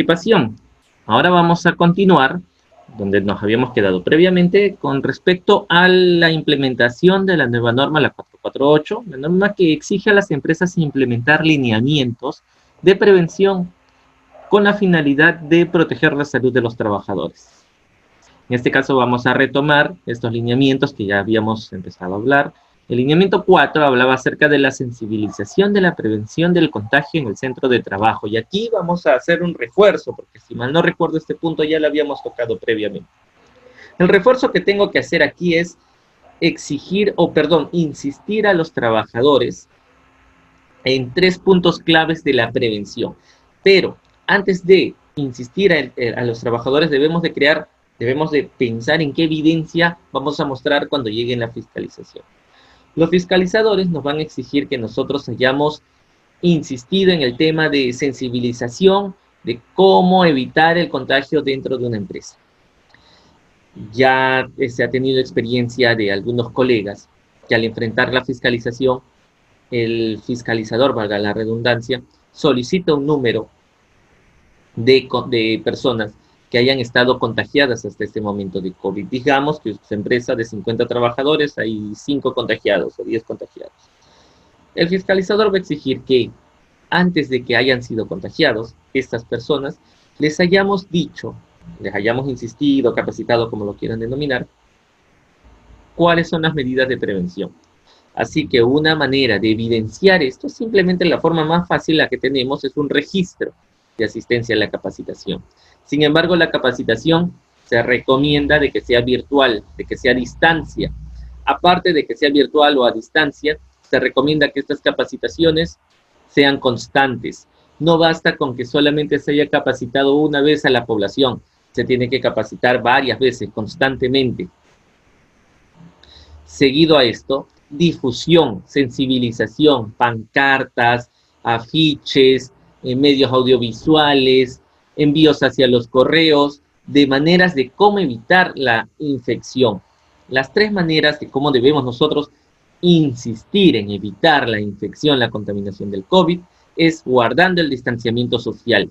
participación. Ahora vamos a continuar donde nos habíamos quedado previamente con respecto a la implementación de la nueva norma, la 448, la norma que exige a las empresas implementar lineamientos de prevención con la finalidad de proteger la salud de los trabajadores. En este caso vamos a retomar estos lineamientos que ya habíamos empezado a hablar. El lineamiento 4 hablaba acerca de la sensibilización de la prevención del contagio en el centro de trabajo. Y aquí vamos a hacer un refuerzo, porque si mal no recuerdo este punto ya lo habíamos tocado previamente. El refuerzo que tengo que hacer aquí es insistir a los trabajadores en 3 puntos claves de la prevención. Pero antes de insistir a los trabajadores debemos de pensar en qué evidencia vamos a mostrar cuando llegue la fiscalización. Los fiscalizadores nos van a exigir que nosotros hayamos insistido en el tema de sensibilización de cómo evitar el contagio dentro de una empresa. Ya se ha tenido experiencia de algunos colegas que al enfrentar la fiscalización, el fiscalizador, valga la redundancia, solicita un número de personas que hayan estado contagiadas hasta este momento de COVID. Digamos que su empresa de 50 trabajadores hay 5 contagiados o 10 contagiados. El fiscalizador va a exigir que antes de que hayan sido contagiados, estas personas les hayamos dicho, les hayamos insistido, capacitado, como lo quieran denominar, cuáles son las medidas de prevención. Así que una manera de evidenciar esto, simplemente la forma más fácil la que tenemos es un registro de asistencia a la capacitación. Sin embargo, la capacitación se recomienda de que sea virtual, de que sea a distancia. Aparte de que sea virtual o a distancia, se recomienda que estas capacitaciones sean constantes. No basta con que solamente se haya capacitado una vez a la población, se tiene que capacitar varias veces, constantemente. Seguido a esto, difusión, sensibilización, pancartas, afiches, medios audiovisuales, envíos hacia los correos, de maneras de cómo evitar la infección. Las 3 maneras de cómo debemos nosotros insistir en evitar la infección, la contaminación del COVID, es guardando el distanciamiento social.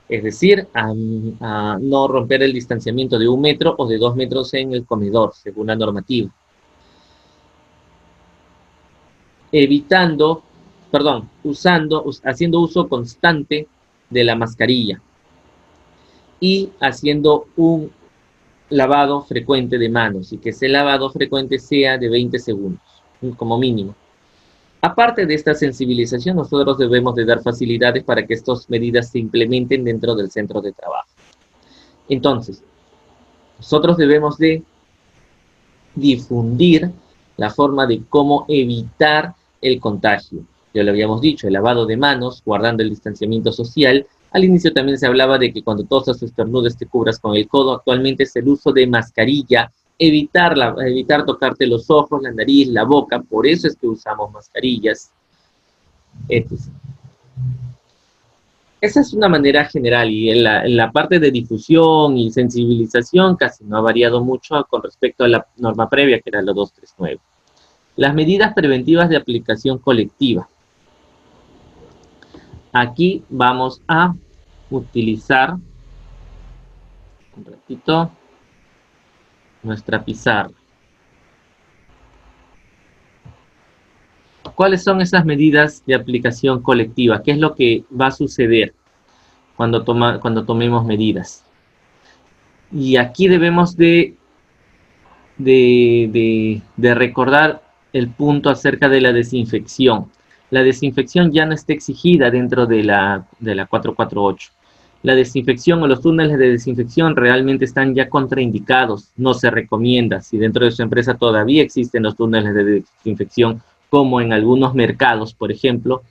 Es decir, a no romper el distanciamiento de 1 metro o de 2 metros en el comedor, según la normativa. Haciendo uso constante de la mascarilla y haciendo un lavado frecuente de manos, y que ese lavado frecuente sea de 20 segundos, como mínimo. Aparte de esta sensibilización, nosotros debemos de dar facilidades para que estas medidas se implementen dentro del centro de trabajo. Entonces, nosotros debemos de difundir la forma de cómo evitar el contagio. Ya lo habíamos dicho, el lavado de manos, guardando el distanciamiento social. Al inicio también se hablaba de que cuando tosas o estornudes te cubras con el codo. Actualmente es el uso de mascarilla, evitar tocarte los ojos, la nariz, la boca. Por eso es que usamos mascarillas, etc. Esa es una manera general, y en la parte de difusión y sensibilización casi no ha variado mucho con respecto a la norma previa, que era la 239. Las medidas preventivas de aplicación colectiva. Aquí vamos a utilizar un ratito nuestra pizarra. ¿Cuáles son esas medidas de aplicación colectiva? ¿Qué es lo que va a suceder cuando tomemos medidas? Y aquí debemos de recordar el punto acerca de la desinfección. La desinfección ya no está exigida dentro de la 448. La desinfección o los túneles de desinfección realmente están ya contraindicados, no se recomienda. Si dentro de su empresa todavía existen los túneles de desinfección, como en algunos mercados, por ejemplo,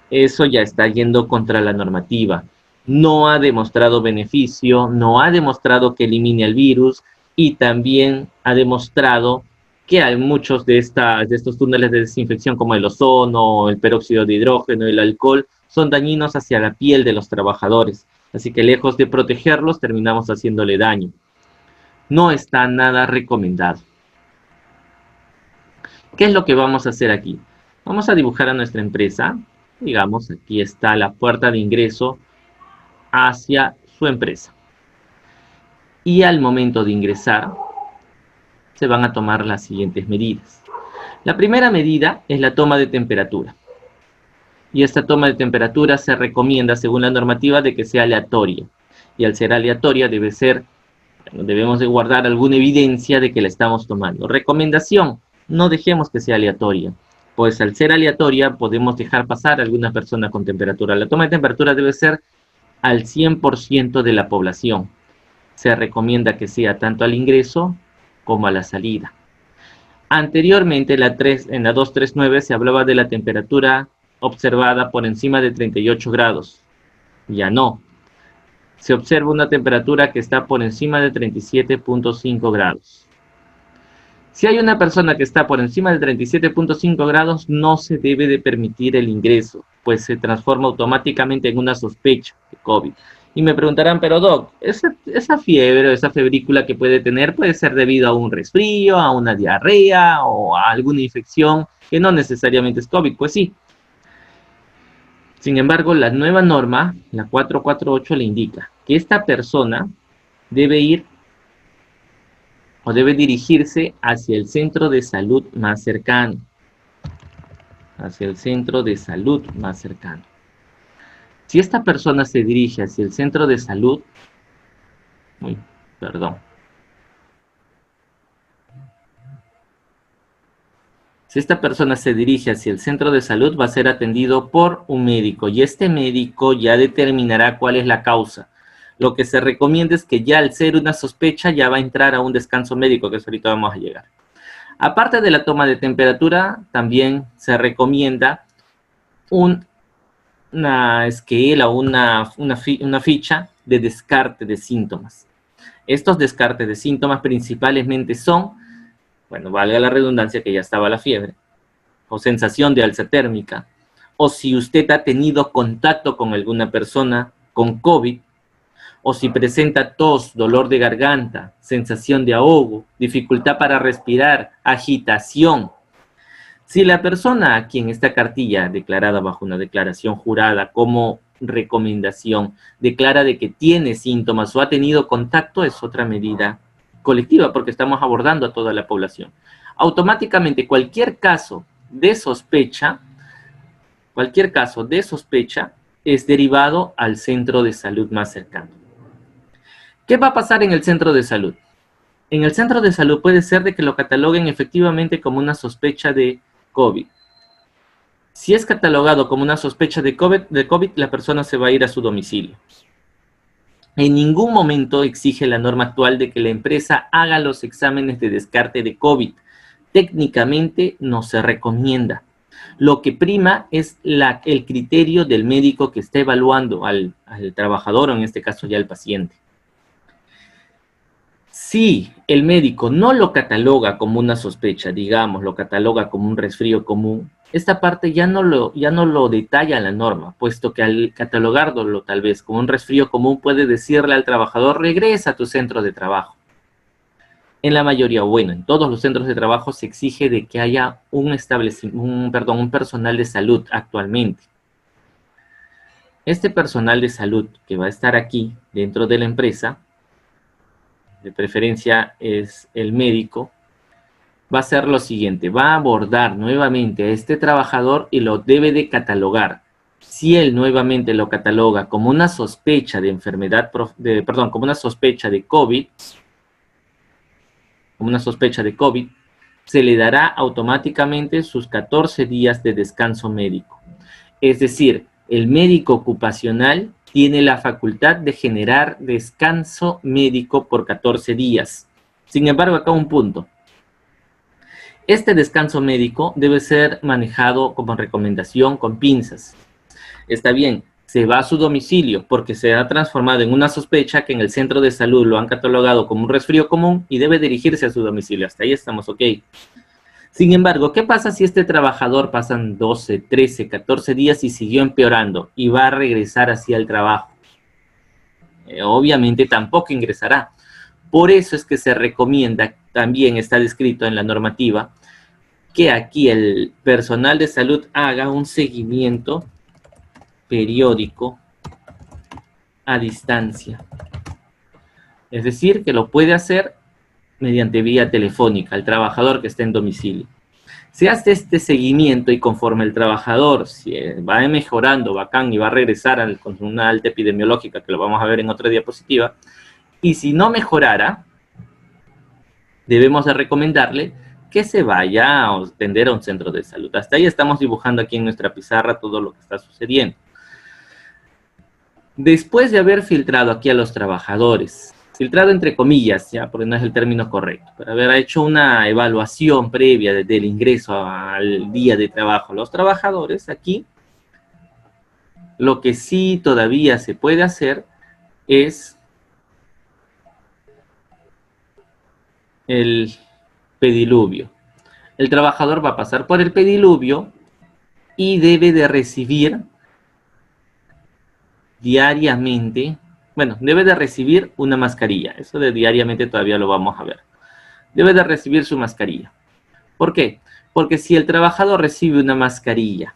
eso ya está yendo contra la normativa. No ha demostrado beneficio, no ha demostrado que elimine el virus, y también ha demostrado que hay muchos de estos túneles de desinfección, como el ozono, el peróxido de hidrógeno, el alcohol, son dañinos hacia la piel de los trabajadores. Así que lejos de protegerlos, terminamos haciéndole daño. No está nada recomendado. ¿Qué es lo que vamos a hacer aquí? Vamos a dibujar a nuestra empresa. Digamos, aquí está la puerta de ingreso hacia su empresa. Y al momento de ingresar, se van a tomar las siguientes medidas. La primera medida es la toma de temperatura. Y esta toma de temperatura se recomienda según la normativa de que sea aleatoria. Y al ser aleatoria debemos de guardar alguna evidencia de que la estamos tomando. Recomendación, no dejemos que sea aleatoria, pues al ser aleatoria podemos dejar pasar a alguna persona con temperatura. La toma de temperatura debe ser al 100% de la población. Se recomienda que sea tanto al ingreso como a la salida. Anteriormente, en la 239 se hablaba de la temperatura observada por encima de 38 grados. Ya no. Se observa una temperatura que está por encima de 37.5 grados. Si hay una persona que está por encima de 37.5 grados, no se debe de permitir el ingreso, pues se transforma automáticamente en una sospecha de COVID. Y me preguntarán, pero Doc, esa fiebre o esa febrícula que puede tener puede ser debido a un resfrío, a una diarrea o a alguna infección que no necesariamente es COVID. Pues sí. Sin embargo, la nueva norma, la 448, le indica que esta persona debe ir o debe dirigirse hacia el centro de salud más cercano. Hacia el centro de salud más cercano. Si esta persona se dirige hacia el centro de salud, Si esta persona se dirige hacia el centro de salud, va a ser atendido por un médico y este médico ya determinará cuál es la causa. Lo que se recomienda es que ya al ser una sospecha ya va a entrar a un descanso médico, que ahorita vamos a llegar. Aparte de la toma de temperatura, también se recomienda una esquela o una ficha de descarte de síntomas. Estos descartes de síntomas principalmente son, bueno, valga la redundancia que ya estaba la fiebre, o sensación de alza térmica, o si usted ha tenido contacto con alguna persona con COVID, o si presenta tos, dolor de garganta, sensación de ahogo, dificultad para respirar, agitación. Si la persona a quien esta cartilla, declarada bajo una declaración jurada como recomendación, declara de que tiene síntomas o ha tenido contacto, es otra medida colectiva porque estamos abordando a toda la población. Automáticamente cualquier caso de sospecha es derivado al centro de salud más cercano. ¿Qué va a pasar en el centro de salud? En el centro de salud puede ser de que lo cataloguen efectivamente como una sospecha de COVID. Si es catalogado como una sospecha de COVID, la persona se va a ir a su domicilio. En ningún momento exige la norma actual de que la empresa haga los exámenes de descarte de COVID. Técnicamente no se recomienda. Lo que prima es el criterio del médico que está evaluando al trabajador o en este caso ya al paciente. Si el médico no lo cataloga como una sospecha, digamos, lo cataloga como un resfrío común, esta parte ya no lo detalla la norma, puesto que al catalogarlo tal vez como un resfrío común puede decirle al trabajador, regresa a tu centro de trabajo. En la mayoría, bueno, en todos los centros de trabajo se exige de que haya un personal de salud actualmente. Este personal de salud que va a estar aquí dentro de la empresa, de preferencia es el médico, va a hacer lo siguiente, va a abordar nuevamente a este trabajador y lo debe de catalogar. Si él nuevamente lo cataloga como una sospecha de como una sospecha de COVID, se le dará automáticamente sus 14 días de descanso médico. Es decir, el médico ocupacional tiene la facultad de generar descanso médico por 14 días. Sin embargo, acá un punto. Este descanso médico debe ser manejado como recomendación con pinzas. Está bien, se va a su domicilio porque se ha transformado en una sospecha que en el centro de salud lo han catalogado como un resfrío común y debe dirigirse a su domicilio. Hasta ahí estamos ok. Sin embargo, ¿qué pasa si este trabajador pasan 12, 13, 14 días y siguió empeorando y va a regresar hacia el trabajo? Obviamente tampoco ingresará. Por eso es que se recomienda, también está descrito en la normativa, que aquí el personal de salud haga un seguimiento periódico a distancia. Es decir, que lo puede hacer mediante vía telefónica, el trabajador que esté en domicilio. Se hace este seguimiento y conforme el trabajador va mejorando, bacán, y va a regresar con una alta epidemiológica, que lo vamos a ver en otra diapositiva, y si no mejorara, debemos de recomendarle que se vaya a atender a un centro de salud. Hasta ahí estamos dibujando aquí en nuestra pizarra todo lo que está sucediendo. Después de haber filtrado aquí a los trabajadores, filtrado entre comillas, ya, porque no es el término correcto, pero haber hecho una evaluación previa del ingreso al día de trabajo a los trabajadores, aquí lo que sí todavía se puede hacer es el pediluvio. El trabajador va a pasar por el pediluvio y debe de recibir diariamente, bueno, debe de recibir una mascarilla. Eso de diariamente todavía lo vamos a ver. Debe de recibir su mascarilla. ¿Por qué? Porque si el trabajador recibe una mascarilla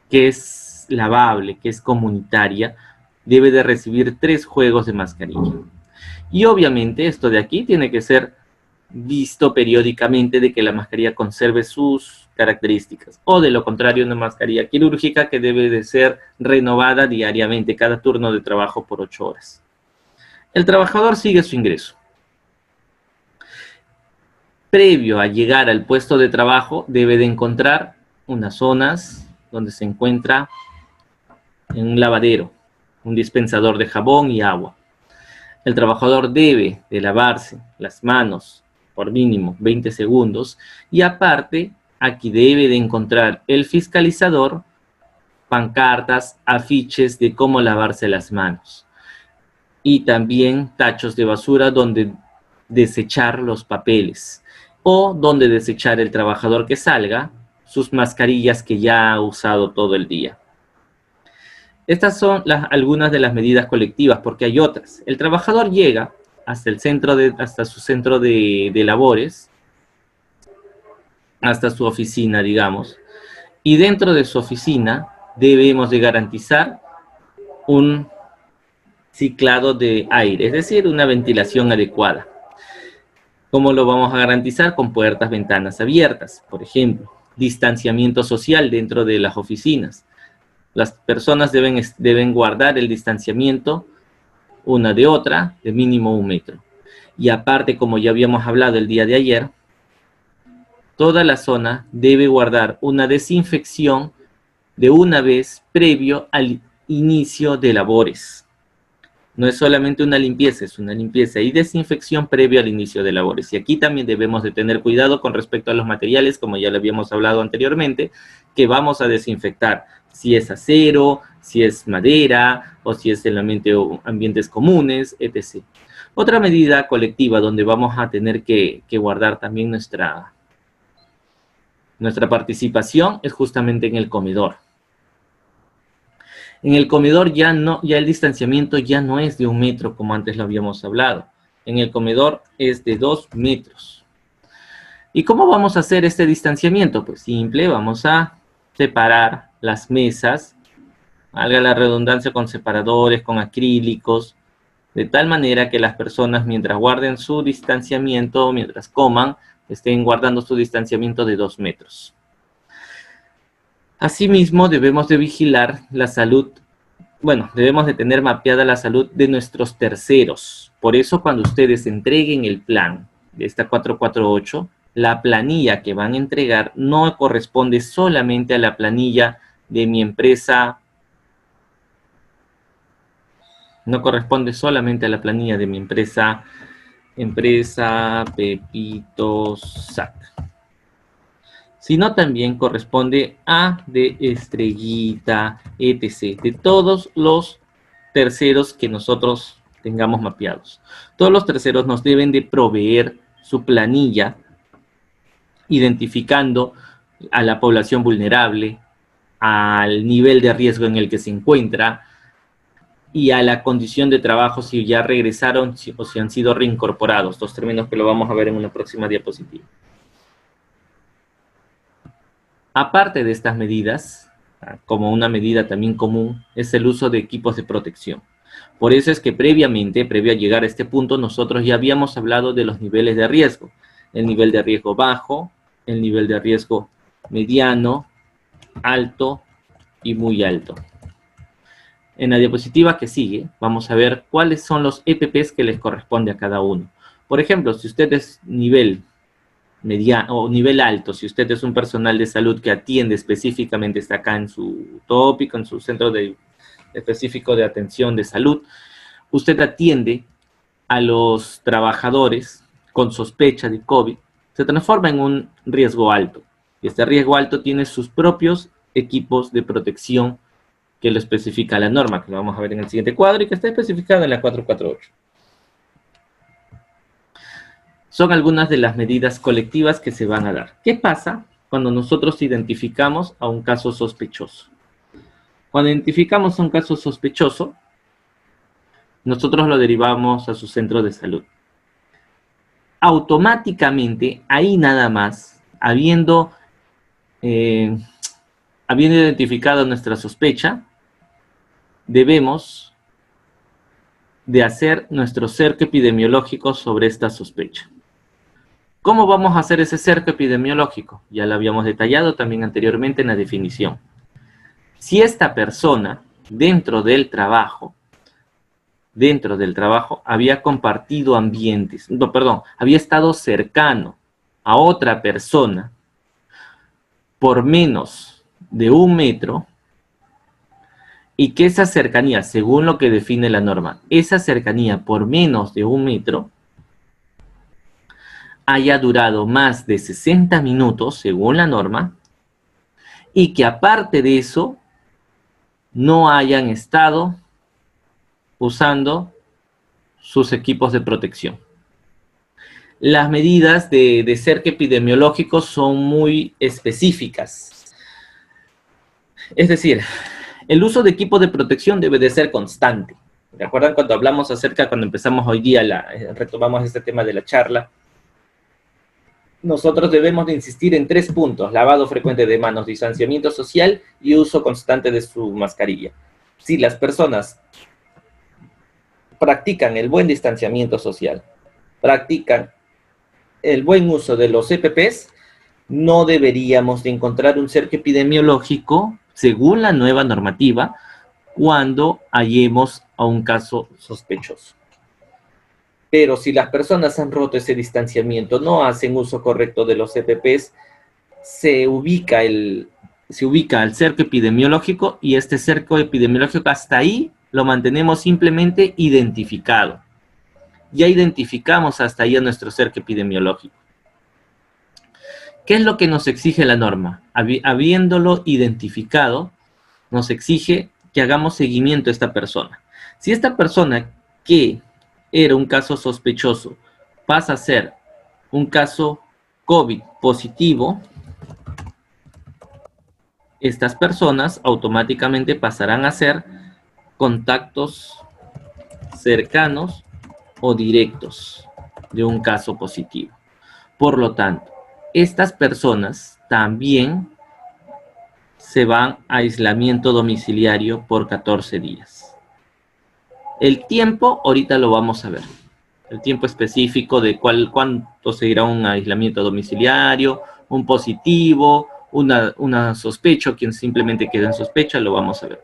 que es lavable, que es comunitaria, debe de recibir 3 juegos de mascarilla. Y obviamente esto de aquí tiene que ser visto periódicamente, de que la mascarilla conserve sus características, o de lo contrario una mascarilla quirúrgica que debe de ser renovada diariamente, cada turno de trabajo por 8 horas. El trabajador sigue su ingreso. Previo a llegar al puesto de trabajo, debe de encontrar unas zonas donde se encuentra un lavadero, un dispensador de jabón y agua. El trabajador debe de lavarse las manos por mínimo 20 segundos y aparte aquí debe de encontrar el fiscalizador pancartas, afiches de cómo lavarse las manos y también tachos de basura donde desechar los papeles o donde desechar el trabajador que salga sus mascarillas que ya ha usado todo el día. Estas son algunas de las medidas colectivas, porque hay otras. El trabajador llega hasta su centro de labores, hasta su oficina, digamos, y dentro de su oficina debemos de garantizar un ciclado de aire, es decir, una ventilación adecuada. ¿Cómo lo vamos a garantizar? Con puertas, ventanas abiertas, por ejemplo. Distanciamiento social dentro de las oficinas. Las personas deben guardar el distanciamiento una de otra de mínimo 1 metro. Y aparte, como ya habíamos hablado el día de ayer, toda la zona debe guardar una desinfección de una vez previo al inicio de labores. No es solamente una limpieza, es una limpieza y desinfección previo al inicio de labores. Y aquí también debemos de tener cuidado con respecto a los materiales, como ya lo habíamos hablado anteriormente, que vamos a desinfectar. Si es acero, si es madera, o si es en ambientes comunes, etc. Otra medida colectiva donde vamos a tener que guardar también nuestra participación es justamente en el comedor. En el comedor ya el distanciamiento ya no es de 1 metro como antes lo habíamos hablado. En el comedor es de 2 metros. ¿Y cómo vamos a hacer este distanciamiento? Pues simple, vamos a separar las mesas, valga la redundancia, con separadores, con acrílicos, de tal manera que las personas mientras guarden su distanciamiento, mientras coman, estén guardando su distanciamiento de 2 metros. Asimismo, debemos de vigilar la salud, debemos de tener mapeada la salud de nuestros terceros. Por eso, cuando ustedes entreguen el plan de esta 448, la planilla que van a entregar no corresponde solamente a la planilla de mi empresa, empresa Pepito Sac, sino también corresponde a de Estrellita, etc., de todos los terceros que nosotros tengamos mapeados. Todos los terceros nos deben de proveer su planilla, identificando a la población vulnerable, al nivel de riesgo en el que se encuentra y a la condición de trabajo, si ya regresaron o si han sido reincorporados, 2 términos que lo vamos a ver en una próxima diapositiva. Aparte de estas medidas, como una medida también común, es el uso de equipos de protección. Por eso es que previamente, previo a llegar a este punto, nosotros ya habíamos hablado de los niveles de riesgo. El nivel de riesgo bajo, el nivel de riesgo mediano, alto y muy alto. En la diapositiva que sigue, vamos a ver cuáles son los EPPs que les corresponde a cada uno. Por ejemplo, si usted es nivel mediano o nivel alto, si usted es un personal de salud que atiende específicamente, está acá en su tópico, en su centro específico de atención de salud, usted atiende a los trabajadores con sospecha de COVID, se transforma en un riesgo alto. Y este riesgo alto tiene sus propios equipos de protección que lo especifica la norma, que lo vamos a ver en el siguiente cuadro y que está especificada en la 448. Son algunas de las medidas colectivas que se van a dar. ¿Qué pasa cuando nosotros identificamos a un caso sospechoso? Cuando identificamos a un caso sospechoso, nosotros lo derivamos a su centro de salud. Automáticamente, ahí nada más, habiendo identificado nuestra sospecha, debemos de hacer nuestro cerco epidemiológico sobre esta sospecha. ¿Cómo vamos a hacer ese cerco epidemiológico? Ya lo habíamos detallado también anteriormente en la definición. Si esta persona, dentro del trabajo, había compartido ambientes, había estado cercano a otra persona por menos de 1 metro, y que esa cercanía, según lo que define la norma, esa cercanía por menos de 1 metro, haya durado más de 60 minutos, según la norma, y que aparte de eso, no hayan estado usando sus equipos de protección. Las medidas de cerco epidemiológico son muy específicas. Es decir, el uso de equipos de protección debe de ser constante. ¿Recuerdan cuando hablamos cuando empezamos hoy día, retomamos este tema de la charla? Nosotros debemos de insistir en 3 puntos: lavado frecuente de manos, distanciamiento social y uso constante de su mascarilla. Si las personas practican el buen distanciamiento social, practican el buen uso de los EPPs, no deberíamos de encontrar un cerco epidemiológico, según la nueva normativa, cuando hallemos a un caso sospechoso. Pero si las personas han roto ese distanciamiento, no hacen uso correcto de los EPPs, se ubica al cerco epidemiológico, y este cerco epidemiológico hasta ahí lo mantenemos simplemente identificado. Ya identificamos hasta ahí a nuestro cerco epidemiológico. ¿Qué es lo que nos exige la norma? Habiéndolo identificado, nos exige que hagamos seguimiento a esta persona. Si esta persona, que era un caso sospechoso, pasa a ser un caso COVID positivo, estas personas automáticamente pasarán a ser contactos cercanos o directos de un caso positivo. Por lo tanto, estas personas también se van a aislamiento domiciliario por 14 días. El tiempo ahorita lo vamos a ver. El tiempo específico de cuánto seguirá un aislamiento domiciliario, un positivo, una sospecha, quien simplemente queda en sospecha, lo vamos a ver.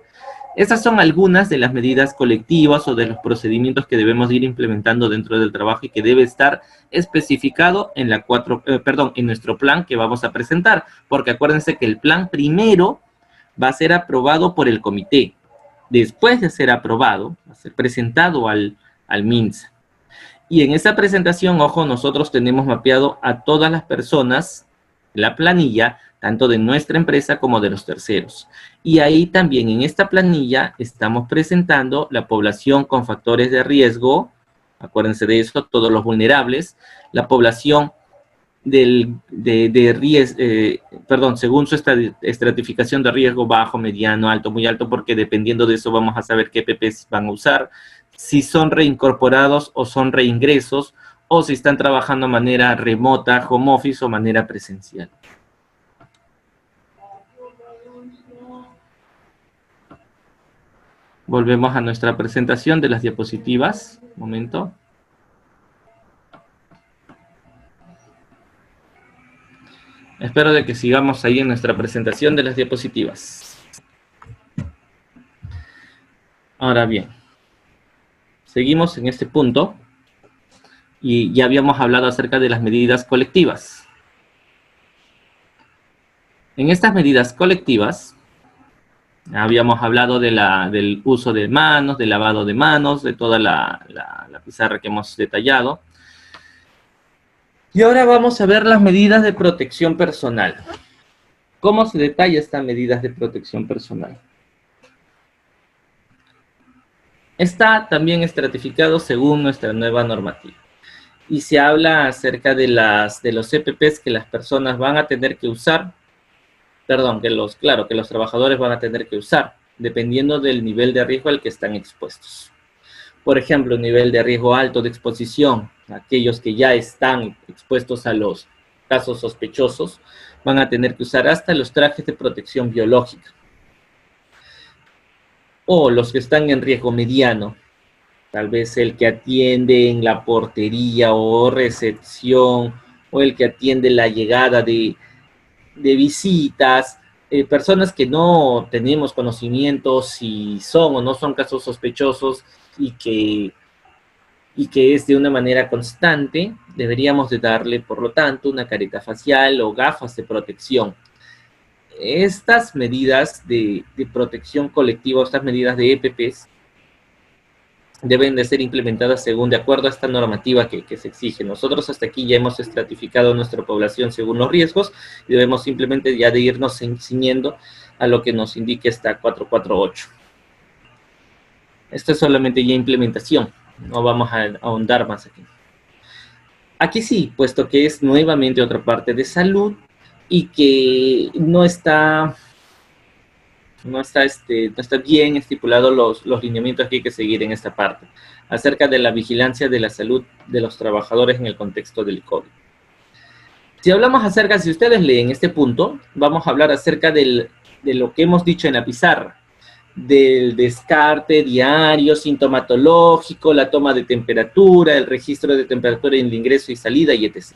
Estas son algunas de las medidas colectivas o de los procedimientos que debemos ir implementando dentro del trabajo y que debe estar especificado en en nuestro plan que vamos a presentar, porque acuérdense que el plan primero va a ser aprobado por el comité. Después de ser aprobado, va a ser presentado al MINSA. Y en esa presentación, ojo, nosotros tenemos mapeado a todas las personas, la planilla, tanto de nuestra empresa como de los terceros. Y ahí también en esta planilla estamos presentando la población con factores de riesgo, acuérdense de eso, todos los vulnerables, la población según su estratificación de riesgo: bajo, mediano, alto, muy alto, porque dependiendo de eso vamos a saber qué EPPs van a usar, si son reincorporados o son reingresos, o si están trabajando de manera remota, home office, o manera presencial. Volvemos a nuestra presentación de las diapositivas. Un momento. Espero de que sigamos ahí en nuestra presentación de las diapositivas. Ahora bien, seguimos en este punto y ya habíamos hablado acerca de las medidas colectivas. En estas medidas colectivas habíamos hablado de del uso de manos, del lavado de manos, de toda la pizarra que hemos detallado. Y ahora vamos a ver las medidas de protección personal. ¿Cómo se detalla estas medidas de protección personal? Está también estratificado según nuestra nueva normativa. Y se habla acerca de los EPPs que las personas van a tener que usar, perdón, que los trabajadores van a tener que usar, dependiendo del nivel de riesgo al que están expuestos. Por ejemplo, un nivel de riesgo alto de exposición, aquellos que ya están expuestos a los casos sospechosos, van a tener que usar hasta los trajes de protección biológica. O los que están en riesgo mediano, tal vez el que atiende en la portería o recepción, o el que atiende la llegada de visitas, personas que no tenemos conocimiento si son o no son casos sospechosos y que es de una manera constante, deberíamos de darle, por lo tanto, una careta facial o gafas de protección. Estas medidas de protección colectiva, estas medidas de EPPs, deben de ser implementadas de acuerdo a esta normativa que se exige. Nosotros hasta aquí ya hemos estratificado nuestra población según los riesgos y debemos simplemente ya de irnos ciñendo a lo que nos indique esta 448. Esto es solamente ya implementación, no vamos a ahondar más aquí. Aquí sí, puesto que es nuevamente otra parte de salud y que no está bien estipulado los lineamientos que hay que seguir en esta parte, acerca de la vigilancia de la salud de los trabajadores en el contexto del COVID. Si hablamos acerca, si ustedes leen este punto, vamos a hablar acerca de lo que hemos dicho en la pizarra, del descarte diario, sintomatológico, la toma de temperatura, el registro de temperatura en el ingreso y salida, y etc.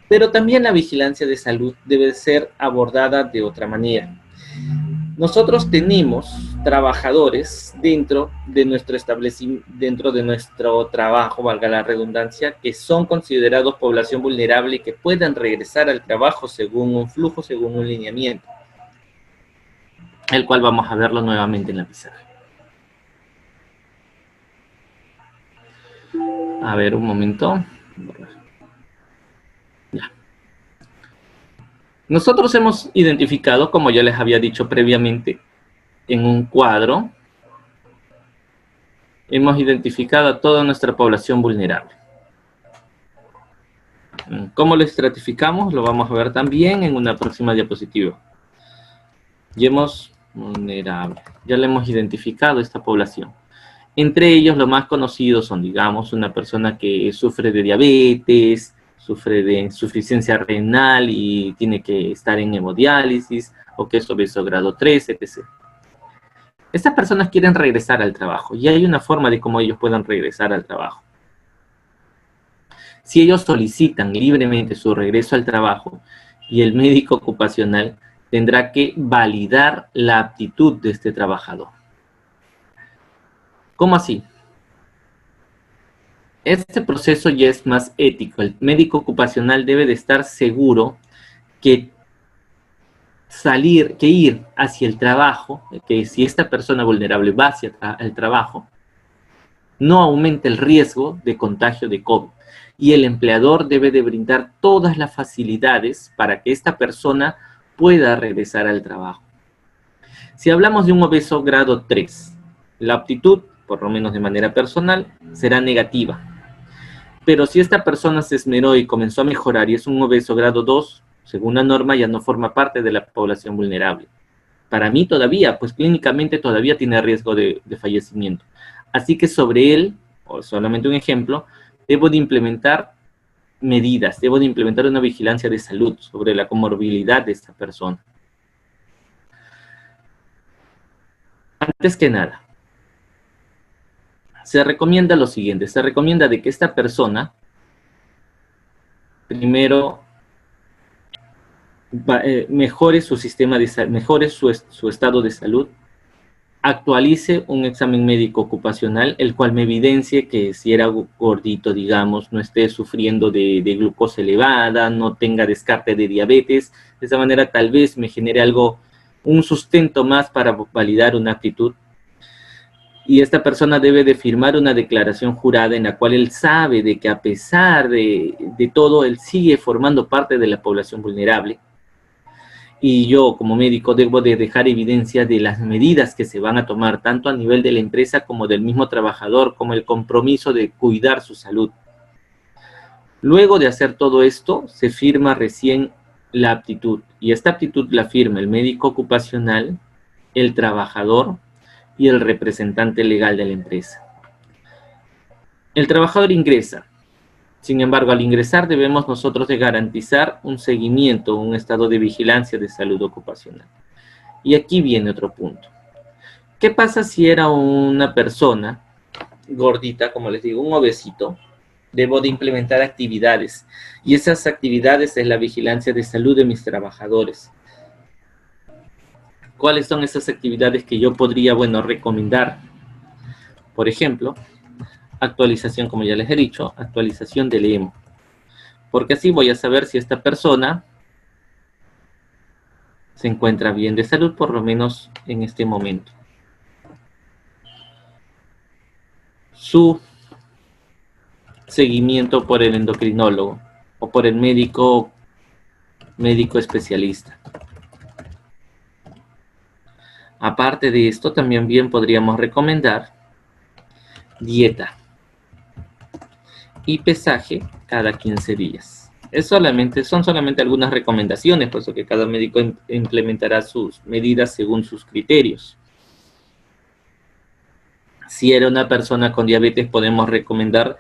Pero también la vigilancia de salud debe ser abordada de otra manera. Nosotros tenemos trabajadores dentro de nuestro establecimiento, dentro de nuestro trabajo, valga la redundancia, que son considerados población vulnerable y que puedan regresar al trabajo según un flujo, según un lineamiento, el cual vamos a verlo nuevamente en la pizarra. A ver, un momento. Ya. Nosotros hemos identificado, como ya les había dicho previamente, en un cuadro, hemos identificado a toda nuestra población vulnerable. ¿Cómo lo estratificamos? Lo vamos a ver también en una próxima diapositiva. Ya le hemos identificado esta población. Entre ellos, los más conocidos son, digamos, una persona que sufre de diabetes, sufre de insuficiencia renal y tiene que estar en hemodiálisis, o que es obeso grado 3, etc. Estas personas quieren regresar al trabajo y hay una forma de cómo ellos puedan regresar al trabajo. Si ellos solicitan libremente su regreso al trabajo y el médico ocupacional tendrá que validar la aptitud de este trabajador. ¿Cómo así? Este proceso ya es más ético. El médico ocupacional debe de estar seguro que ir hacia el trabajo, que si esta persona vulnerable va hacia el trabajo, no aumenta el riesgo de contagio de COVID. Y el empleador debe de brindar todas las facilidades para que esta persona pueda regresar al trabajo. Si hablamos de un obeso grado 3, la aptitud, por lo menos de manera personal, será negativa. Pero si esta persona se esmeró y comenzó a mejorar y es un obeso grado 2, según la norma ya no forma parte de la población vulnerable. Para mí todavía, pues clínicamente todavía tiene riesgo de fallecimiento. Así que sobre él, o solamente un ejemplo, debo de implementar medidas, debo de implementar una vigilancia de salud sobre la comorbilidad de esta persona. Antes que nada, se recomienda lo siguiente, se recomienda de que esta persona primero mejore su sistema de salud, mejore su estado de salud, actualice un examen médico ocupacional, el cual me evidencie que si era gordito, digamos, no esté sufriendo de glucosa elevada, no tenga descarte de diabetes. De esa manera tal vez me genere algo, un sustento más para validar una aptitud. Y esta persona debe de firmar una declaración jurada en la cual él sabe de que a pesar de todo, él sigue formando parte de la población vulnerable. Y yo como médico debo de dejar evidencia de las medidas que se van a tomar, tanto a nivel de la empresa como del mismo trabajador, como el compromiso de cuidar su salud. Luego de hacer todo esto, se firma recién la aptitud. Y esta aptitud la firma el médico ocupacional, el trabajador y el representante legal de la empresa. El trabajador ingresa. Sin embargo, al ingresar debemos nosotros de garantizar un seguimiento, un estado de vigilancia de salud ocupacional. Y aquí viene otro punto. ¿Qué pasa si era una persona gordita, como les digo, un obesito? Debo de implementar actividades. Y esas actividades es la vigilancia de salud de mis trabajadores. ¿Cuáles son esas actividades que yo podría, recomendar? Por ejemplo, actualización, como ya les he dicho, actualización del EMO. Porque así voy a saber si esta persona se encuentra bien de salud, por lo menos en este momento. Su seguimiento por el endocrinólogo o por el médico especialista. Aparte de esto, también bien podríamos recomendar dieta y pesaje cada 15 días. Son solamente algunas recomendaciones, puesto que cada médico implementará sus medidas según sus criterios. Si era una persona con diabetes, podemos recomendar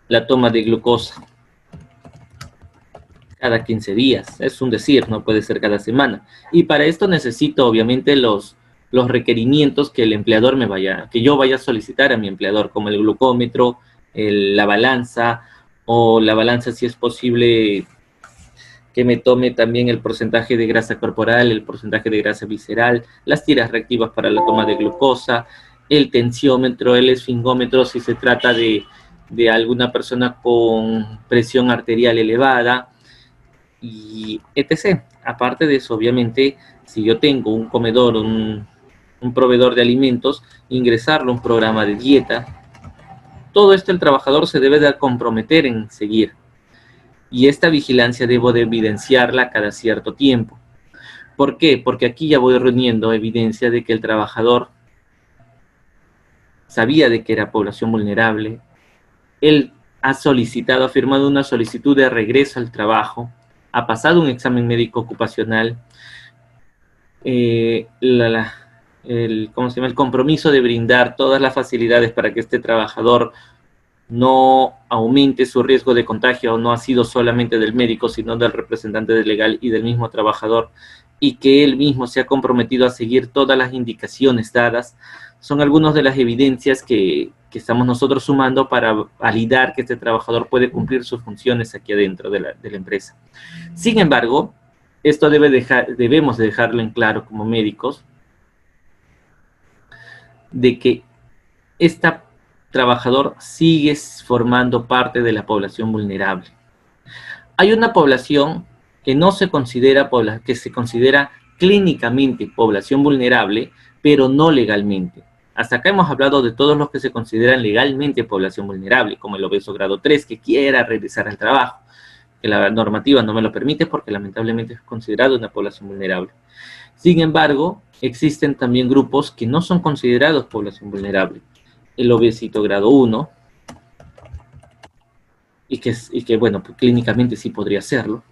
la toma de glucosa cada 15 días. Es un decir, no puede ser cada semana. Y para esto necesito, obviamente, los requerimientos que el empleador que yo vaya a solicitar a mi empleador, como el glucómetro, la balanza, o la balanza, si es posible, que me tome también el porcentaje de grasa corporal, el porcentaje de grasa visceral, las tiras reactivas para la toma de glucosa, el tensiómetro, el esfingómetro, si se trata de alguna persona con presión arterial elevada, y etc. Aparte de eso, obviamente, si yo tengo un comedor, un proveedor de alimentos, ingresarlo a un programa de dieta. Todo esto el trabajador se debe de comprometer en seguir. Y esta vigilancia debo de evidenciarla cada cierto tiempo. ¿Por qué? Porque aquí ya voy reuniendo evidencia de que el trabajador sabía de que era población vulnerable. Él ha firmado una solicitud de regreso al trabajo, ha pasado un examen médico ocupacional, el compromiso de brindar todas las facilidades para que este trabajador no aumente su riesgo de contagio, no ha sido solamente del médico, sino del representante legal y del mismo trabajador, y que él mismo se ha comprometido a seguir todas las indicaciones dadas, son algunas de las evidencias que estamos nosotros sumando para validar que este trabajador puede cumplir sus funciones aquí adentro de la empresa. Sin embargo, esto debemos de dejarlo en claro como médicos, de que trabajador sigue formando parte de la población vulnerable. Hay una población que no se considera, que se considera clínicamente población vulnerable, pero no legalmente. Hasta acá hemos hablado de todos los que se consideran legalmente población vulnerable, como el obeso grado 3 que quiera regresar al trabajo, que la normativa no me lo permite porque lamentablemente es considerado una población vulnerable. Sin embargo, existen también grupos que no son considerados población vulnerable. El obesito grado 1, y que bueno, pues, clínicamente sí podría serlo.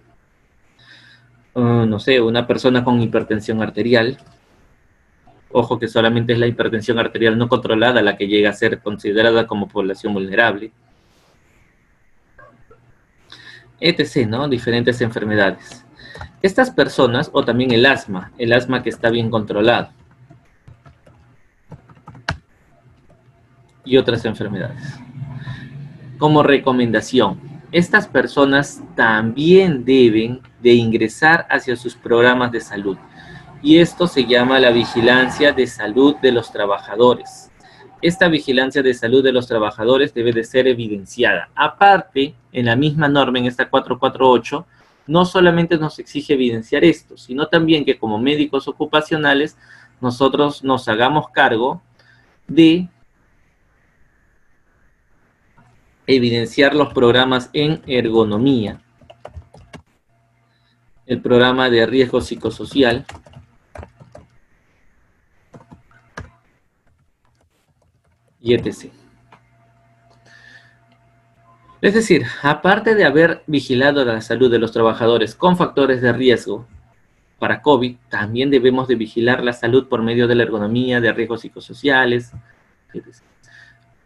No sé, una persona con hipertensión arterial. Ojo que solamente es la hipertensión arterial no controlada la que llega a ser considerada como población vulnerable. Etc., ¿no? Diferentes enfermedades. Estas personas, o también el asma que está bien controlado. y otras enfermedades. Como recomendación, estas personas también deben de ingresar hacia sus programas de salud. Y esto se llama la vigilancia de salud de los trabajadores. Esta vigilancia de salud de los trabajadores debe de ser evidenciada. Aparte, en la misma norma, en esta 448, no solamente nos exige evidenciar esto, sino también que como médicos ocupacionales nosotros nos hagamos cargo de evidenciar los programas en ergonomía, el programa de riesgo psicosocial, y etc. Es decir, aparte de haber vigilado la salud de los trabajadores con factores de riesgo para COVID, también debemos de vigilar la salud por medio de la ergonomía, de riesgos psicosociales, etc.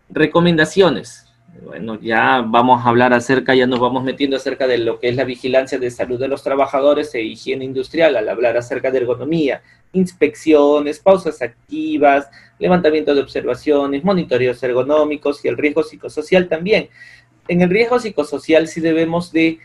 Recomendaciones. Bueno, ya vamos a hablar acerca, ya nos vamos metiendo acerca de lo que es la vigilancia de salud de los trabajadores e higiene industrial, al hablar acerca de ergonomía, inspecciones, pausas activas, levantamiento de observaciones, monitoreos ergonómicos y el riesgo psicosocial también. En el riesgo psicosocial sí debemos de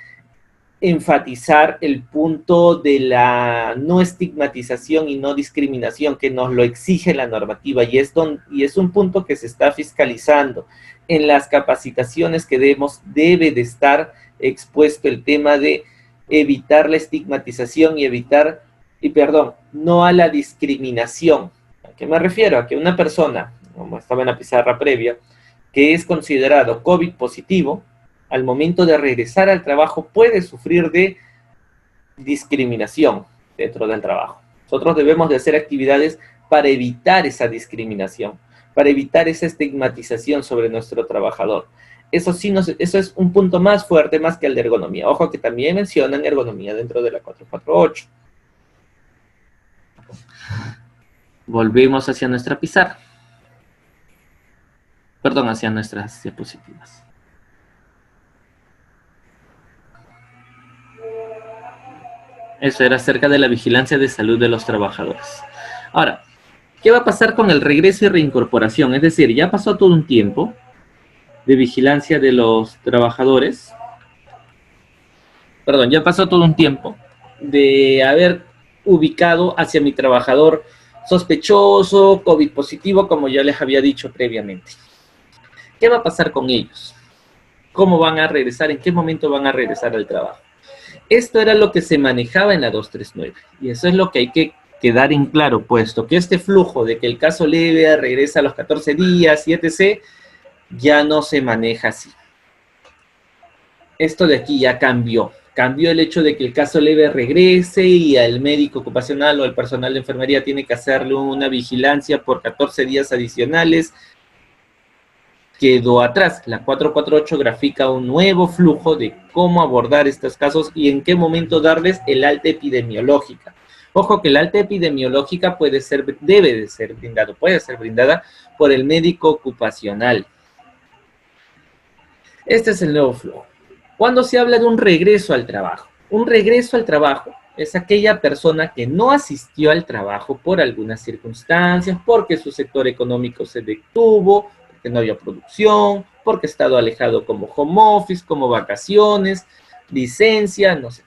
enfatizar el punto de la no estigmatización y no discriminación que nos lo exige la normativa y es un punto que se está fiscalizando. En las capacitaciones que debe de estar expuesto el tema de evitar la estigmatización no a la discriminación. ¿A qué me refiero? A que una persona, como estaba en la pizarra previa, que es considerado COVID positivo, al momento de regresar al trabajo puede sufrir de discriminación dentro del trabajo. Nosotros debemos de hacer actividades para evitar esa discriminación, para evitar esa estigmatización sobre nuestro trabajador. Eso sí, eso es un punto más fuerte, más que el de ergonomía. Ojo que también mencionan ergonomía dentro de la 448. Volvemos hacia nuestra pizarra. Perdón, hacia nuestras diapositivas. Eso era acerca de la vigilancia de salud de los trabajadores. Ahora, ¿qué va a pasar con el regreso y reincorporación? Es decir, ya pasó todo un tiempo de vigilancia de los trabajadores. Perdón, ya pasó todo un tiempo de haber ubicado hacia mi trabajador sospechoso, COVID positivo, como ya les había dicho previamente. ¿Qué va a pasar con ellos? ¿Cómo van a regresar? ¿En qué momento van a regresar al trabajo? Esto era lo que se manejaba en la 239 y eso es lo que hay que quedar en claro, puesto que este flujo de que el caso leve regresa a los 14 días y etc., ya no se maneja así. Esto de aquí ya cambió. Cambió el hecho de que el caso leve regrese y al médico ocupacional o el personal de enfermería tiene que hacerle una vigilancia por 14 días adicionales. Quedó atrás. La 448 grafica un nuevo flujo de cómo abordar estos casos y en qué momento darles el alta epidemiológica. Ojo que el alta epidemiológica puede ser brindada por el médico ocupacional. Este es el nuevo flujo. Cuando se habla de un regreso al trabajo, un regreso al trabajo es aquella persona que no asistió al trabajo por algunas circunstancias, porque su sector económico se detuvo, porque no había producción, porque ha estado alejado como home office, como vacaciones, licencia, no sé.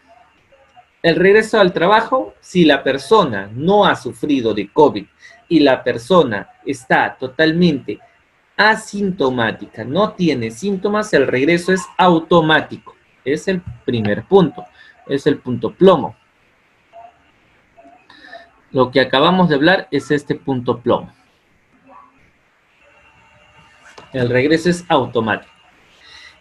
El regreso al trabajo, si la persona no ha sufrido de COVID y la persona está totalmente asintomática, no tiene síntomas, el regreso es automático. Es el primer punto, es el punto plomo. Lo que acabamos de hablar es este punto plomo. El regreso es automático.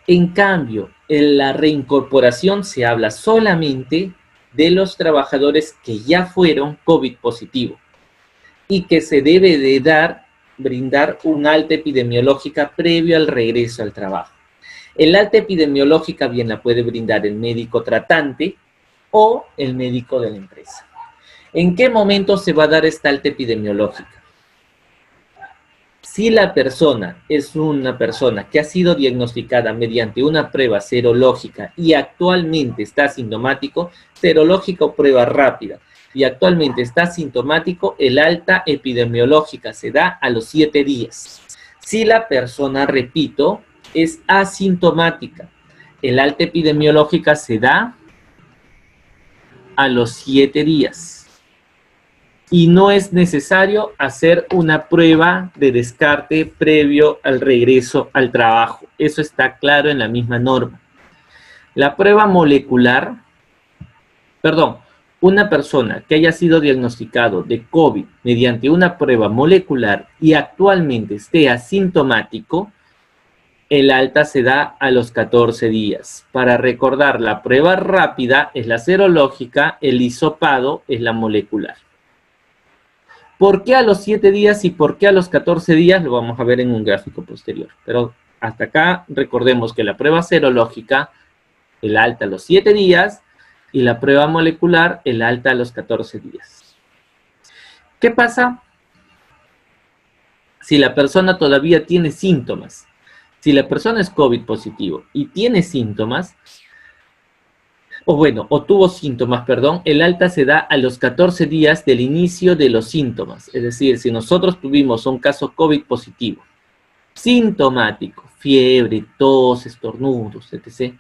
En cambio, en la reincorporación se habla solamente de los trabajadores que ya fueron COVID positivo y que se debe de brindar un alta epidemiológica previo al regreso al trabajo. El alta epidemiológica bien la puede brindar el médico tratante o el médico de la empresa. ¿En qué momento se va a dar esta alta epidemiológica? Si la persona es una persona que ha sido diagnosticada mediante una prueba serológica y actualmente está asintomático, serológica o prueba rápida, y actualmente está asintomático, el alta epidemiológica se da a los 7 días. si la persona, repito, es asintomática. El alta epidemiológica se da a los 7 días. Y no es necesario hacer una prueba de descarte previo al regreso al trabajo. Eso está claro en la misma norma. La prueba molecular, perdón, una persona que haya sido diagnosticado de COVID mediante una prueba molecular y actualmente esté asintomático, el alta se da a los 14 días. Para recordar, la prueba rápida es la serológica, el hisopado es la molecular. ¿Por qué a los 7 días y por qué a los 14 días? Lo vamos a ver en un gráfico posterior. Pero hasta acá recordemos que la prueba serológica, el alta a los 7 días, y la prueba molecular, el alta a los 14 días. ¿Qué pasa si la persona todavía tiene síntomas? Si la persona es COVID positivo y tiene síntomas, o tuvo síntomas, perdón, el alta se da a los 14 días del inicio de los síntomas. Es decir, si nosotros tuvimos un caso COVID positivo, sintomático, fiebre, tos, estornudos, etc.,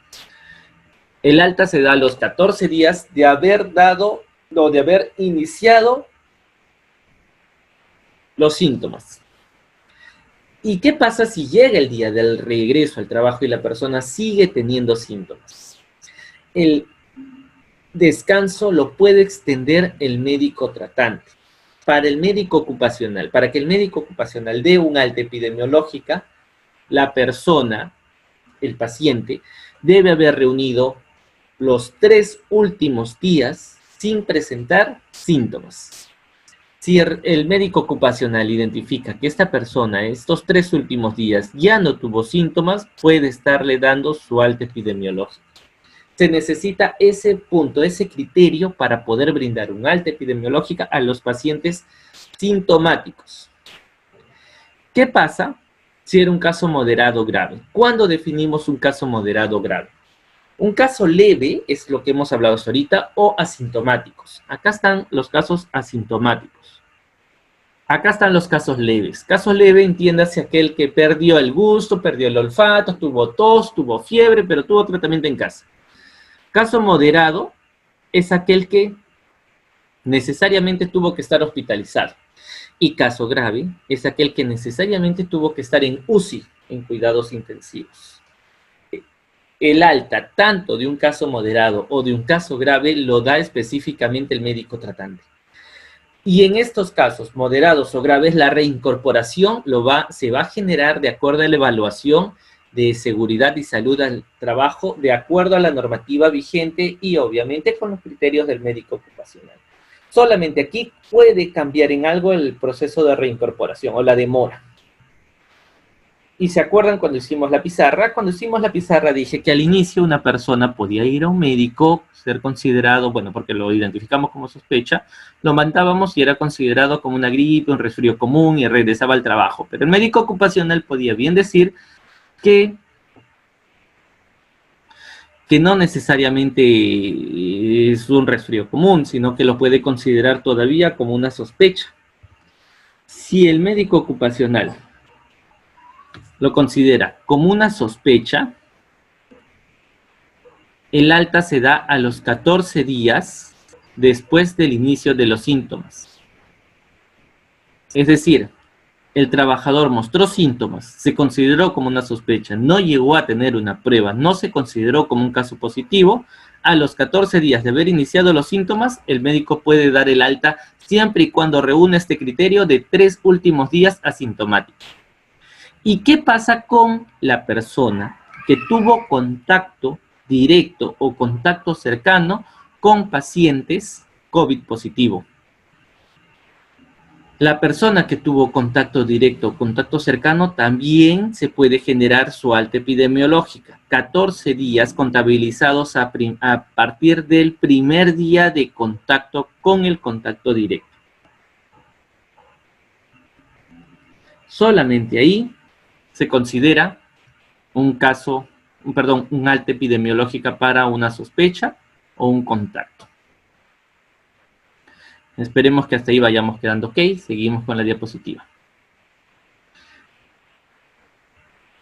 el alta se da a los 14 días de haber dado o de haber iniciado los síntomas. ¿Y qué pasa si llega el día del regreso al trabajo y la persona sigue teniendo síntomas? El descanso lo puede extender el médico tratante. Para el médico ocupacional, para que el médico ocupacional dé un alta epidemiológica, la persona, el paciente, debe haber reunido los 3 últimos días sin presentar síntomas. Si el médico ocupacional identifica que esta persona estos 3 últimos días ya no tuvo síntomas, puede estarle dando su alta epidemiológica. Se necesita ese punto, ese criterio para poder brindar un alta epidemiológica a los pacientes sintomáticos. ¿Qué pasa si era un caso moderado grave? ¿Cuándo definimos un caso moderado grave? Un caso leve es lo que hemos hablado hasta ahorita, o asintomáticos. Acá están los casos asintomáticos. Acá están los casos leves. Caso leve, entiéndase aquel que perdió el gusto, perdió el olfato, tuvo tos, tuvo fiebre, pero tuvo tratamiento en casa. Caso moderado es aquel que necesariamente tuvo que estar hospitalizado. Y caso grave es aquel que necesariamente tuvo que estar en UCI, en cuidados intensivos. El alta, tanto de un caso moderado o de un caso grave, lo da específicamente el médico tratante. Y en estos casos moderados o graves, la reincorporación se va a generar de acuerdo a la evaluación de seguridad y salud al trabajo, de acuerdo a la normativa vigente y obviamente con los criterios del médico ocupacional. Solamente aquí puede cambiar en algo el proceso de reincorporación o la demora. ¿Y se acuerdan cuando hicimos la pizarra? Cuando hicimos la pizarra dije que al inicio una persona podía ir a un médico, ser considerado, bueno, porque lo identificamos como sospecha, lo mandábamos y era considerado como una gripe, un resfrío común y regresaba al trabajo. Pero el médico ocupacional podía bien decir que no necesariamente es un resfrío común, sino que lo puede considerar todavía como una sospecha. Si el médico ocupacional lo considera como una sospecha, el alta se da a los 14 días después del inicio de los síntomas. Es decir, el trabajador mostró síntomas, se consideró como una sospecha, no llegó a tener una prueba, no se consideró como un caso positivo. A los 14 días de haber iniciado los síntomas, el médico puede dar el alta siempre y cuando reúne este criterio de 3 últimos días asintomáticos. ¿Y qué pasa con la persona que tuvo contacto directo o contacto cercano con pacientes COVID positivo? La persona que tuvo contacto directo o contacto cercano también se puede generar su alta epidemiológica. 14 días contabilizados a partir del primer día de contacto con el contacto directo. Solamente ahí se considera un alta epidemiológica para una sospecha o un contacto. Esperemos que hasta ahí vayamos quedando ok. Seguimos con la diapositiva.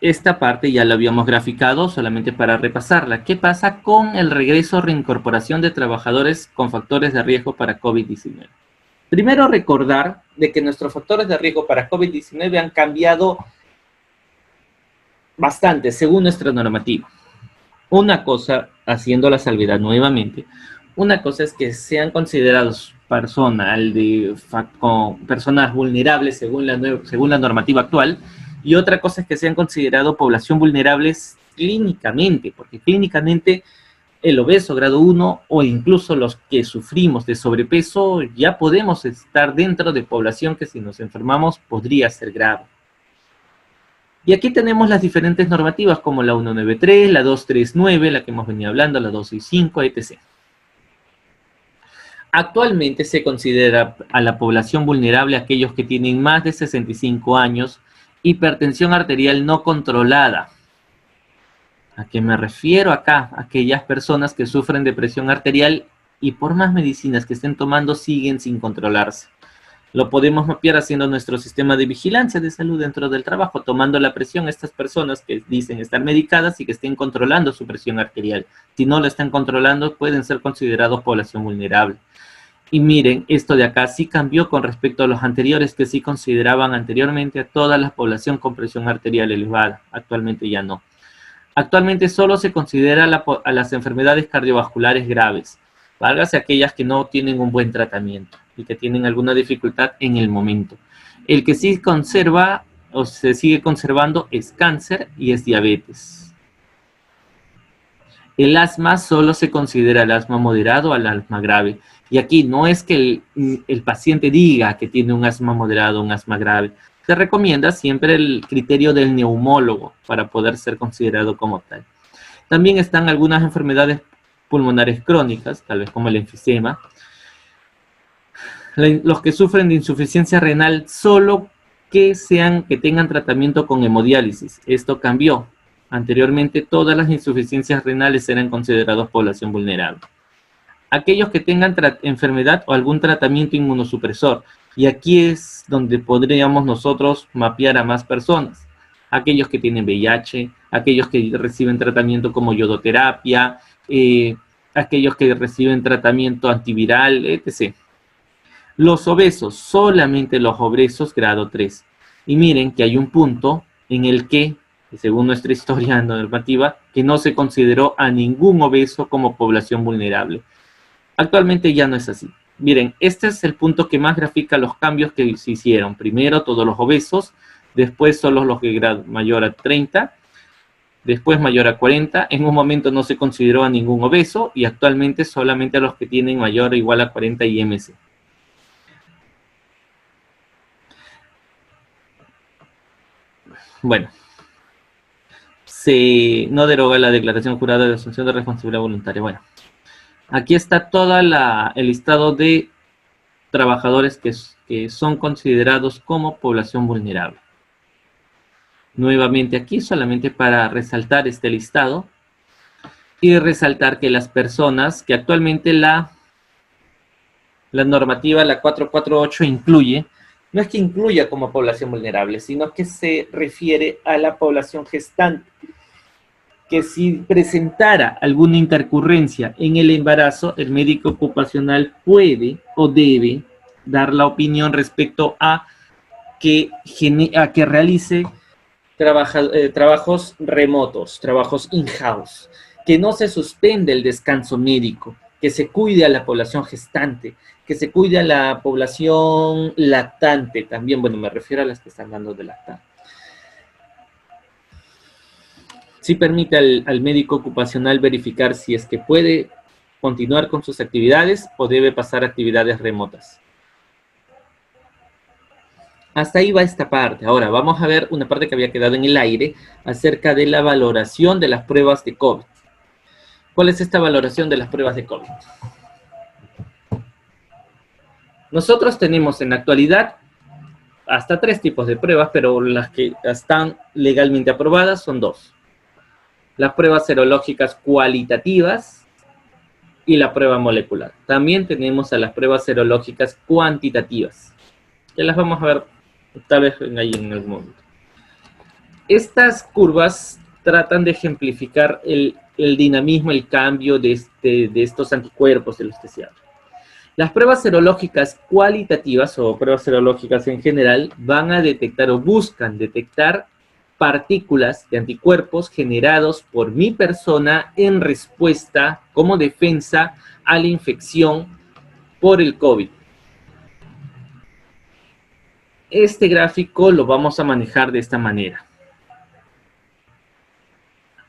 esta parte ya la habíamos graficado solamente para repasarla. ¿Qué pasa con el regreso o reincorporación de trabajadores con factores de riesgo para COVID-19? Primero recordar de que nuestros factores de riesgo para COVID-19 han cambiado bastante según nuestra normativa. Una cosa, haciendo la salvedad nuevamente, una cosa es que sean considerados personas vulnerables según la normativa actual, y otra cosa es que sean considerados población vulnerables clínicamente, porque clínicamente el obeso grado 1 o incluso los que sufrimos de sobrepeso ya podemos estar dentro de población que si nos enfermamos podría ser grave. Y aquí tenemos las diferentes normativas como la 193, la 239, la que hemos venido hablando, la 265, etc. Actualmente se considera a la población vulnerable aquellos que tienen más de 65 años, hipertensión arterial no controlada. ¿A qué me refiero acá? Aquellas personas que sufren de presión arterial y por más medicinas que estén tomando siguen sin controlarse. Lo podemos mapear haciendo nuestro sistema de vigilancia de salud dentro del trabajo, tomando la presión a estas personas que dicen estar medicadas y que estén controlando su presión arterial. Si no la están controlando, pueden ser considerados población vulnerable. Y miren, esto de acá sí cambió con respecto a los anteriores que sí consideraban anteriormente a toda la población con presión arterial elevada. Actualmente ya no. Actualmente solo se considera a las enfermedades cardiovasculares graves, válgase aquellas que no tienen un buen tratamiento y que tienen alguna dificultad en el momento. El que sí conserva o se sigue conservando es cáncer y es diabetes. El asma solo se considera el asma moderado al asma grave. Y aquí no es que el paciente diga que tiene un asma moderado o un asma grave. Se recomienda siempre el criterio del neumólogo para poder ser considerado como tal. También están algunas enfermedades pulmonares crónicas, tal vez como el enfisema. Los que sufren de insuficiencia renal solo que tengan tratamiento con hemodiálisis. Esto cambió. Anteriormente todas las insuficiencias renales eran consideradas población vulnerable. Aquellos que tengan enfermedad o algún tratamiento inmunosupresor. Y aquí es donde podríamos nosotros mapear a más personas. Aquellos que tienen VIH, aquellos que reciben tratamiento como yodoterapia, aquellos que reciben tratamiento antiviral, etc. Los obesos, solamente los obesos grado 3. Y miren que hay un punto en el que, según nuestra historia normativa, que no se consideró a ningún obeso como población vulnerable. Actualmente ya no es así. Miren, este es el punto que más grafica los cambios que se hicieron. Primero todos los obesos, después solo los de grado mayor a 30, después mayor a 40. En un momento no se consideró a ningún obeso y actualmente solamente a los que tienen mayor o igual a 40 IMC. Bueno, se no deroga la declaración jurada de asunción de responsabilidad voluntaria. Bueno, aquí está todo el listado de trabajadores que son considerados como población vulnerable. Nuevamente aquí, solamente para resaltar este listado y resaltar que las personas que actualmente la normativa, la 448, incluye, no es que incluya como población vulnerable, sino que se refiere a la población gestante, que si presentara alguna intercurrencia en el embarazo, el médico ocupacional puede o debe dar la opinión respecto a que realice trabajos remotos, trabajos in-house, que no se suspende el descanso médico, que se cuide a la población gestante, que se cuide a la población lactante también. Bueno, me refiero a las que están dando de lactar. Sí permite al médico ocupacional verificar si es que puede continuar con sus actividades o debe pasar a actividades remotas. Hasta ahí va esta parte. Ahora vamos a ver una parte que había quedado en el aire acerca de la valoración de las pruebas de COVID. ¿Cuál es esta valoración de las pruebas de COVID? Nosotros tenemos en la actualidad hasta 3 tipos de pruebas, pero las que están legalmente aprobadas son 2. Las pruebas serológicas cualitativas y la prueba molecular. También tenemos a las pruebas serológicas cuantitativas, que las vamos a ver tal vez ahí en algún momento. Estas curvas tratan de ejemplificar el dinamismo, el cambio de estos anticuerpos de los que se habla. Las pruebas serológicas cualitativas o pruebas serológicas en general van a detectar o buscan detectar partículas de anticuerpos generados por mi persona en respuesta como defensa a la infección por el COVID. Este gráfico lo vamos a manejar de esta manera.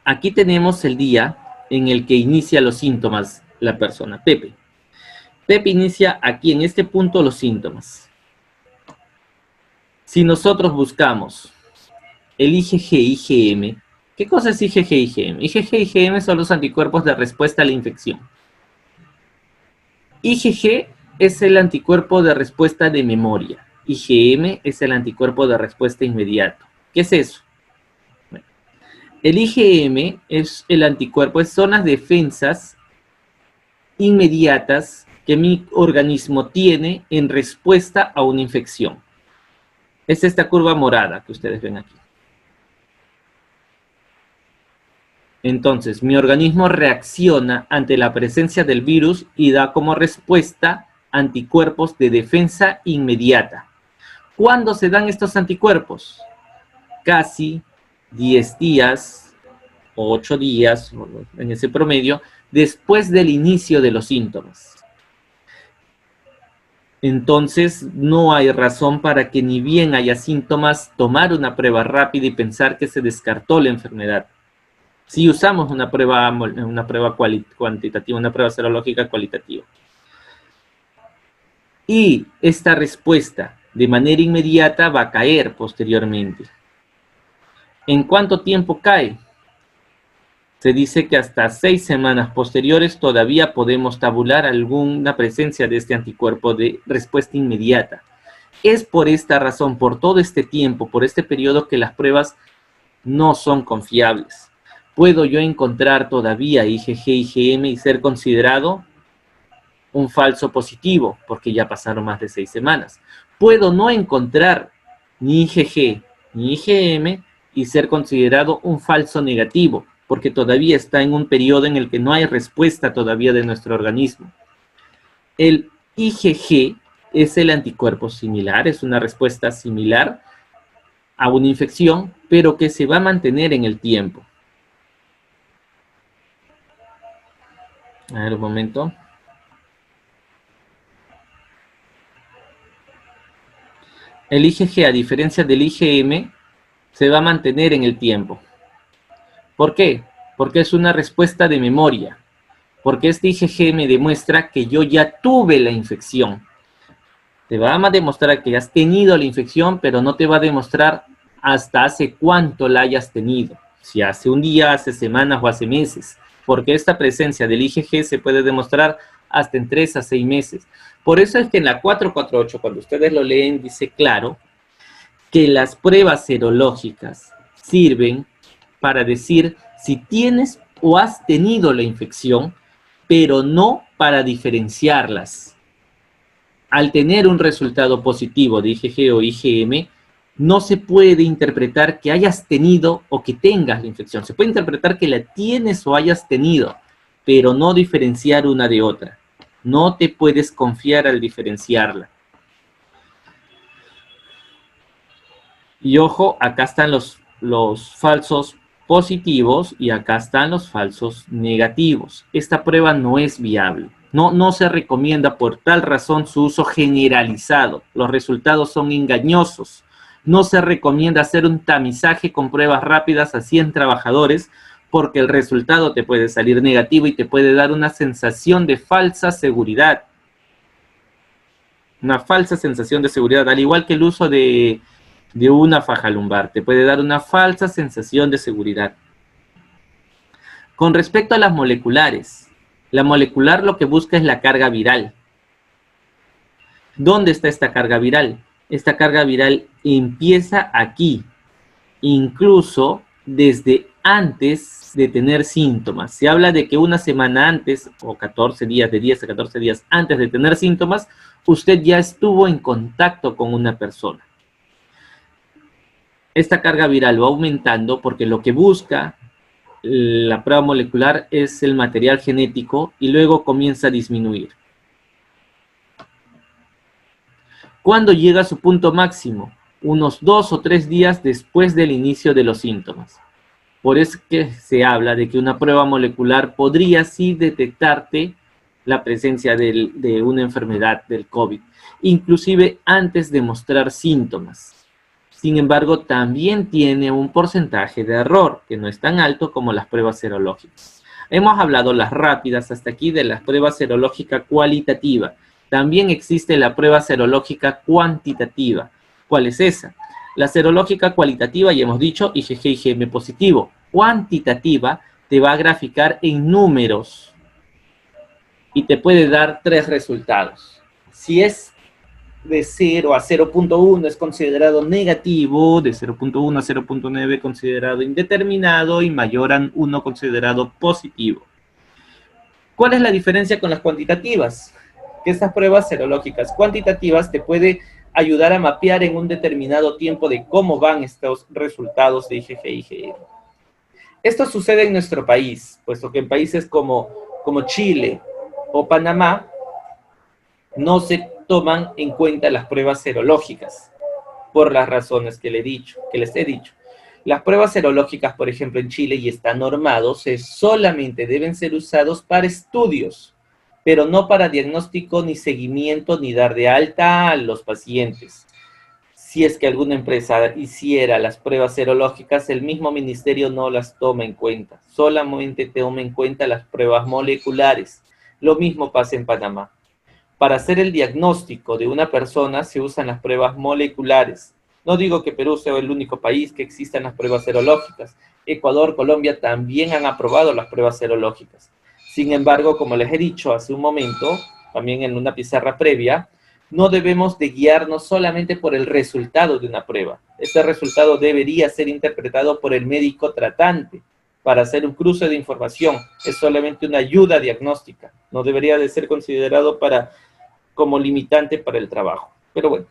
Aquí tenemos el día en el que inicia los síntomas la persona, Pepe. Pepe inicia aquí en este punto los síntomas. Si nosotros buscamos el IgG-IgM, ¿qué cosa es IgG-IgM? IgG-IgM son los anticuerpos de respuesta a la infección. IgG es el anticuerpo de respuesta de memoria. IgM es el anticuerpo de respuesta inmediato. ¿Qué es eso? Bueno, el IgM es el anticuerpo, son las defensas inmediatas que mi organismo tiene en respuesta a una infección. Es esta curva morada que ustedes ven aquí. Entonces, mi organismo reacciona ante la presencia del virus y da como respuesta anticuerpos de defensa inmediata. ¿Cuándo se dan estos anticuerpos? Casi 10 días o 8 días, en ese promedio, después del inicio de los síntomas. Entonces, no hay razón para que ni bien haya síntomas, tomar una prueba rápida y pensar que se descartó la enfermedad. Si usamos una prueba cuantitativa, una prueba serológica cualitativa. Y esta respuesta de manera inmediata va a caer posteriormente. ¿En cuánto tiempo cae? Se dice que hasta 6 semanas posteriores todavía podemos tabular alguna presencia de este anticuerpo de respuesta inmediata. Es por esta razón, por todo este tiempo, por este periodo que las pruebas no son confiables. ¿Puedo yo encontrar todavía IgG-IgM y ser considerado un falso positivo? Porque ya pasaron más de 6 semanas. ¿Puedo no encontrar ni IgG ni IgM y ser considerado un falso negativo? Porque todavía está en un periodo en el que no hay respuesta todavía de nuestro organismo. El IgG es el anticuerpo similar, es una respuesta similar a una infección, pero que se va a mantener en el tiempo. A ver, un momento. El IgG, a diferencia del IgM, se va a mantener en el tiempo. ¿Por qué? Porque es una respuesta de memoria. Porque este IgG me demuestra que yo ya tuve la infección. Te va a demostrar que has tenido la infección, pero no te va a demostrar hasta hace cuánto la hayas tenido. Si hace un día, hace semanas o hace meses. Porque esta presencia del IgG se puede demostrar hasta en 3 a 6 meses. Por eso es que en la 448, cuando ustedes lo leen, dice claro que las pruebas serológicas sirven para decir si tienes o has tenido la infección, pero no para diferenciarlas. Al tener un resultado positivo de IgG o IgM, no se puede interpretar que hayas tenido o que tengas la infección. Se puede interpretar que la tienes o hayas tenido, pero no diferenciar una de otra. No te puedes confiar al diferenciarla. Y ojo, acá están los falsos positivos y acá están los falsos negativos. Esta prueba no es viable. No se recomienda por tal razón su uso generalizado. Los resultados son engañosos. No se recomienda hacer un tamizaje con pruebas rápidas a 100 trabajadores porque el resultado te puede salir negativo y te puede dar una sensación de falsa seguridad. Una falsa sensación de seguridad, al igual que el uso de una faja lumbar. Te puede dar una falsa sensación de seguridad. Con respecto a las moleculares, la molecular lo que busca es la carga viral. ¿Dónde está esta carga viral? Esta carga viral empieza aquí, incluso desde antes de tener síntomas. Se habla de que una semana antes, o 14 días, de 10 a 14 días antes de tener síntomas, usted ya estuvo en contacto con una persona. esta carga viral va aumentando porque lo que busca la prueba molecular es el material genético y luego comienza a disminuir. ¿Cuándo llega a su punto máximo? Unos 2 o 3 días después del inicio de los síntomas. Por eso que se habla de que una prueba molecular podría sí detectarte la presencia de una enfermedad del COVID, inclusive antes de mostrar síntomas. Sin embargo, también tiene un porcentaje de error, que no es tan alto como las pruebas serológicas. Hemos hablado las rápidas hasta aquí de las pruebas serológica cualitativa. También existe la prueba serológica cuantitativa. ¿Cuál es esa? La serológica cualitativa, ya hemos dicho, IgG y IgM positivo. Cuantitativa te va a graficar en números y te puede dar 3 resultados. Si es de 0 a 0.1 es considerado negativo, de 0.1 a 0.9 considerado indeterminado y mayor a 1 considerado positivo. ¿Cuál es la diferencia con las cuantitativas? Que estas pruebas serológicas cuantitativas te puede ayudar a mapear en un determinado tiempo de cómo van estos resultados de IgG y IgM. Esto sucede en nuestro país, puesto que en países como Chile o Panamá no se toman en cuenta las pruebas serológicas, por las razones que les he dicho. Las pruebas serológicas, por ejemplo, en Chile, y están normados, solamente deben ser usados para estudios, pero no para diagnóstico, ni seguimiento, ni dar de alta a los pacientes. Si es que alguna empresa hiciera las pruebas serológicas, el mismo ministerio no las toma en cuenta, solamente toma en cuenta las pruebas moleculares. Lo mismo pasa en Panamá. Para hacer el diagnóstico de una persona se usan las pruebas moleculares. No digo que Perú sea el único país que existan las pruebas serológicas. Ecuador, Colombia también han aprobado las pruebas serológicas. Sin embargo, como les he dicho hace un momento, también en una pizarra previa, no debemos de guiarnos solamente por el resultado de una prueba. Este resultado debería ser interpretado por el médico tratante para hacer un cruce de información. Es solamente una ayuda diagnóstica. No debería de ser considerado como limitante para el trabajo. Pero bueno.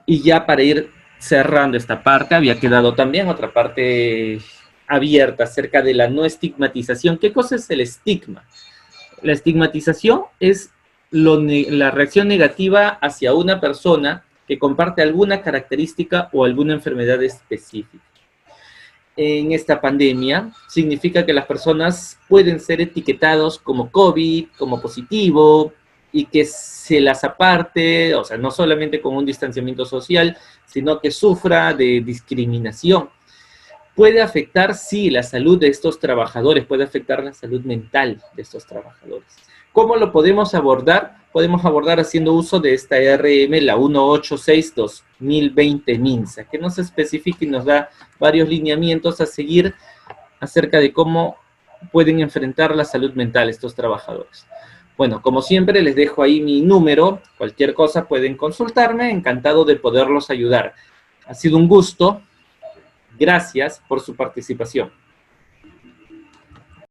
Y ya para ir cerrando esta parte, había quedado también otra parte abierta acerca de la no estigmatización. ¿Qué cosa es el estigma? La estigmatización es la reacción negativa hacia una persona que comparte alguna característica o alguna enfermedad específica. En esta pandemia significa que las personas pueden ser etiquetados como COVID, como positivo, y que se las aparte, o sea, no solamente con un distanciamiento social, sino que sufra de discriminación. Puede afectar, sí, la salud de estos trabajadores, puede afectar la salud mental de estos trabajadores. ¿Cómo lo podemos abordar? Podemos abordar haciendo uso de esta RM, la 186-2020 MINSA, que nos especifica y nos da varios lineamientos a seguir acerca de cómo pueden enfrentar la salud mental estos trabajadores. Bueno, como siempre, les dejo ahí mi número. Cualquier cosa pueden consultarme. Encantado de poderlos ayudar. Ha sido un gusto. Gracias por su participación.